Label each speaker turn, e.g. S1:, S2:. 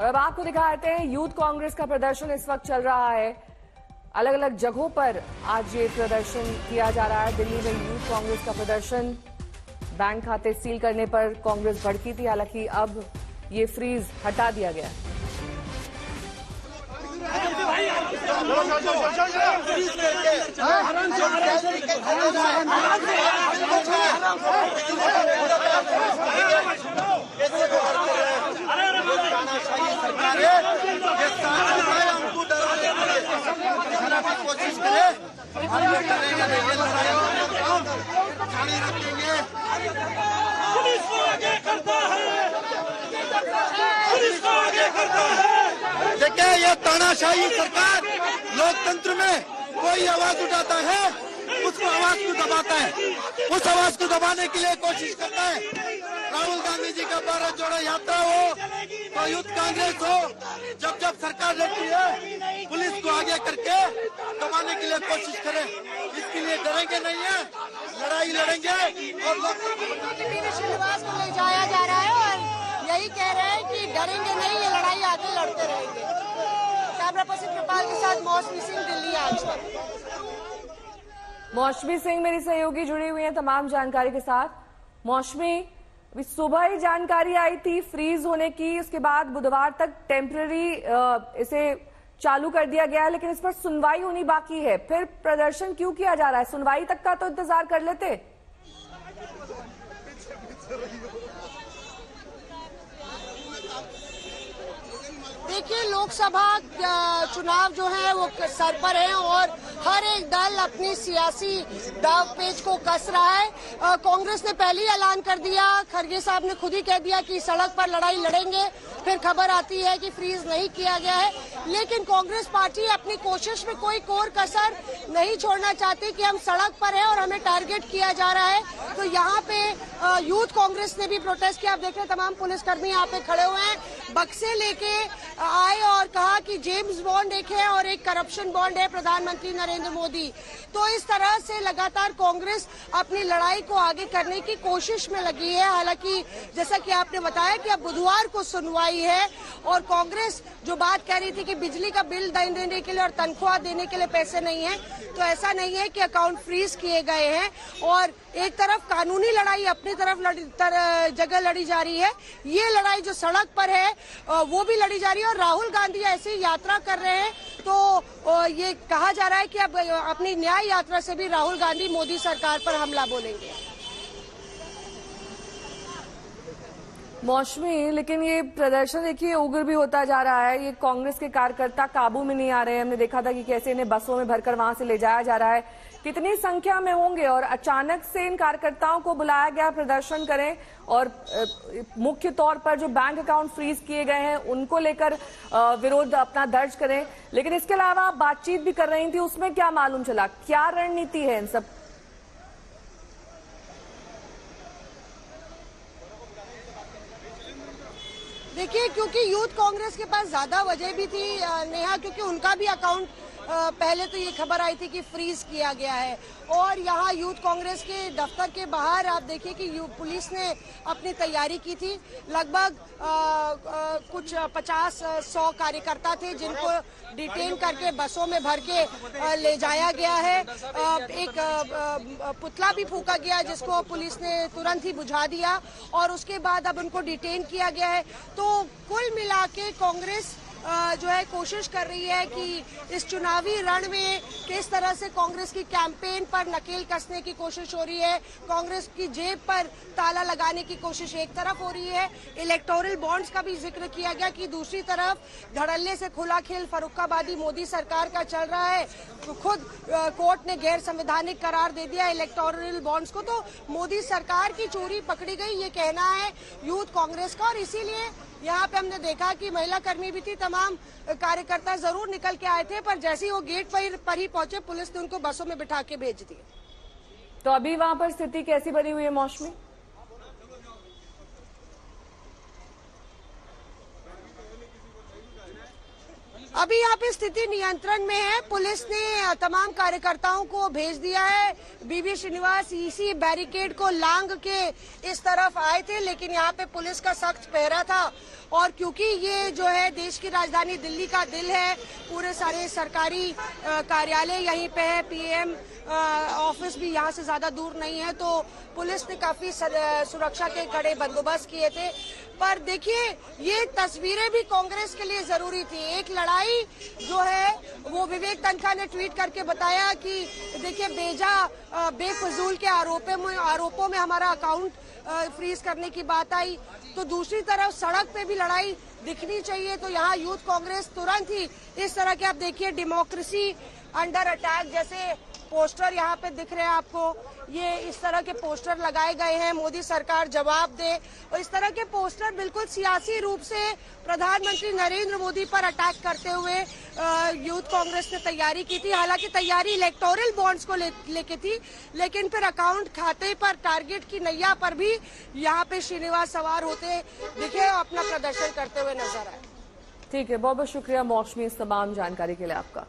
S1: और अब आपको दिखाते हैं यूथ कांग्रेस का प्रदर्शन इस वक्त चल रहा है। अलग अलग जगहों पर आज ये प्रदर्शन किया जा रहा है। दिल्ली में यूथ कांग्रेस का प्रदर्शन, बैंक खाते सील करने पर कांग्रेस भड़की थी, हालांकि अब ये फ्रीज हटा दिया गया है।
S2: कोशिश करे हम ये करेंगे नहीं, ये लड़ाई जारी रखेंगे।
S3: पुलिस को आगे करता है, पुलिस को आगे करता है।
S2: देखिए ये तानाशाही सरकार लोकतंत्र में कोई आवाज उठाता है उसको आवाज को दबाता है, उस आवाज को दबाने के लिए कोशिश करता है। राहुल गांधी जी का भारत जोड़ो यात्रा हो तो यूथ कांग्रेस हो, जब जब सरकार लड़ती है पुलिस को आगे करके दबाने के लिए कोशिश करें। इसके लिए डरेंगे नहीं है, लड़ाई लड़ेंगे। और
S4: श्रीनिवास को ले जाया जा रहा है और यही कह रहे हैं कि डरेंगे नहीं, ये लड़ाई आगे लड़ते रहेंगे। कैमरा पर्सन कृपाल के साथ मौसमी सिंह, दिल्ली आज तक।
S1: मौसमी सिंह मेरी सहयोगी जुड़ी हुई है तमाम जानकारी के साथ। मौसमी, अभी सुबह ही जानकारी आई थी फ्रीज होने की, उसके बाद बुधवार तक टेम्पररी इसे चालू कर दिया गया है, लेकिन इस पर सुनवाई होनी बाकी है। फिर प्रदर्शन क्यों किया जा रहा है? सुनवाई तक का तो इंतजार कर लेते।
S4: देखिए, लोकसभा चुनाव जो है वो सर पर है और हर एक दल अपनी सियासी दाव पेच को कस रहा है। कांग्रेस ने पहले ही ऐलान कर दिया, खड़गे साहब ने खुद ही कह दिया कि सड़क पर लड़ाई लड़ेंगे। फिर खबर आती है कि फ्रीज नहीं किया गया है, लेकिन कांग्रेस पार्टी अपनी कोशिश में कोई कोर कसर नहीं छोड़ना चाहती कि हम सड़क पर हैं और हमें टारगेट किया जा रहा है। तो यहाँ पे यूथ कांग्रेस ने भी प्रोटेस्ट किया। आप देख रहे हैं तमाम पुलिसकर्मी यहाँ पे खड़े हुए हैं, बक्से लेके आए और कहा कि जेम्स बॉन्ड एक है और एक करप्शन बॉन्ड है प्रधानमंत्री नरेंद्र मोदी। तो इस तरह से लगातार कांग्रेस अपनी लड़ाई को आगे करने की कोशिश में लगी है। हालांकि जैसा कि आपने बताया कि अब बुधवार को सुनवाई है और कांग्रेस जो बात कह रही थी कि बिजली का बिल देने के लिए और तनख्वाह देने के लिए पैसे नहीं है, तो ऐसा नहीं है कि अकाउंट फ्रीज किए गए हैं। और एक तरफ कानूनी लड़ाई अपनी तरफ जगह लड़ी जा रही है, ये लड़ाई जो सड़क पर है वो भी लड़ी जा रही है। और राहुल गांधी ऐसी यात्रा कर रहे हैं तो ये कहा जा रहा है कि अब अपनी न्याय यात्रा से भी राहुल गांधी मोदी सरकार पर हमला बोलेंगे।
S1: मौसमी, लेकिन ये प्रदर्शन देखिए उग्र भी होता जा रहा है। ये कांग्रेस के कार्यकर्ता काबू में नहीं आ रहे हैं। हमने देखा था कि कैसे इन्हें बसों में भरकर वहां से ले जाया जा रहा है। कितनी संख्या में होंगे और अचानक से इन कार्यकर्ताओं को बुलाया गया प्रदर्शन करें और मुख्य तौर पर जो बैंक अकाउंट फ्रीज किए गए हैं उनको लेकर विरोध अपना दर्ज करें। लेकिन इसके अलावा आप बातचीत भी कर रही थी, उसमें क्या मालूम चला? क्या रणनीति है इन सब?
S4: देखिए, क्योंकि यूथ कांग्रेस के पास ज्यादा वजह भी थी नेहा, क्योंकि उनका भी अकाउंट पहले तो ये खबर आई थी कि फ्रीज किया गया है। और यहाँ यूथ कांग्रेस के दफ्तर के बाहर आप देखिए कि पुलिस ने अपनी तैयारी की थी। लगभग कुछ 50-100 कार्यकर्ता थे जिनको डिटेन करके बसों में भर के ले जाया गया है। एक पुतला भी फूंका गया जिसको पुलिस ने तुरंत ही बुझा दिया और उसके बाद अब उनको डिटेन किया गया है। तो कुल मिला के कांग्रेस जो है कोशिश कर रही है कि इस चुनावी रण में किस तरह से कांग्रेस की कैंपेन पर नकेल कसने की कोशिश हो रही है, कांग्रेस की जेब पर ताला लगाने की कोशिश एक तरफ हो रही है। इलेक्टोरल बॉन्ड्स का भी जिक्र किया गया कि दूसरी तरफ धड़ल्ले से खुला खेल फर्रुखाबादी मोदी सरकार का चल रहा है। तो खुद कोर्ट ने गैर संवैधानिक करार दे दिया इलेक्टोरल बॉन्ड्स को। तो मोदी सरकार की चोरी पकड़ी गई, ये कहना है यूथ कांग्रेस का। और इसीलिए यहाँ पे हमने देखा कि महिला कर्मी भी थी, तमाम कार्यकर्ता जरूर निकल के आए थे, पर जैसे ही वो गेट पर ही पहुंचे पुलिस ने उनको बसों में बिठा के भेज दिए।
S1: तो अभी वहां पर स्थिति कैसी बनी हुई है मौसमी?
S4: अभी यहाँ पे स्थिति नियंत्रण में है। पुलिस ने तमाम कार्यकर्ताओं को भेज दिया है। बीबी श्रीनिवास इसी बैरिकेड को लांग के इस तरफ आए थे, लेकिन यहाँ पे पुलिस का सख्त पहरा था। और क्योंकि ये जो है देश की राजधानी दिल्ली का दिल है, पूरे सारे सरकारी कार्यालय यहीं पे है, पीएम ऑफिस भी यहाँ से ज्यादा दूर नहीं है, तो पुलिस ने काफी सुरक्षा के कड़े बंदोबस्त किए थे। पर देखिए, ये तस्वीरें भी कांग्रेस के लिए जरूरी थी। एक लड़ाई जो है वो विवेक तनखा ने ट्वीट करके बताया कि देखिए, बेफजूल के आरोपों में हमारा अकाउंट फ्रीज करने की बात आई, तो दूसरी तरफ सड़क पे भी लड़ाई दिखनी चाहिए। तो यहाँ यूथ कांग्रेस तुरंत ही इस तरह के, आप देखिए, डेमोक्रेसी अंडर अटैक जैसे पोस्टर यहाँ पे दिख रहे हैं आपको। ये इस तरह के पोस्टर लगाए गए हैं, मोदी सरकार जवाब दे, और इस तरह के पोस्टर बिल्कुल सियासी रूप से प्रधानमंत्री नरेंद्र मोदी पर अटैक करते हुए यूथ कांग्रेस ने तैयारी की थी। हालांकि तैयारी इलेक्टोरल बॉन्ड्स को लेके थी, लेकिन फिर अकाउंट खाते पर, टारगेट की नैया पर भी यहाँ पे श्रीनिवास सवार होते दिखे और अपना प्रदर्शन करते हुए नजर आए।
S1: ठीक है, बहुत बहुत शुक्रिया मौसमी इस तमाम जानकारी के लिए आपका।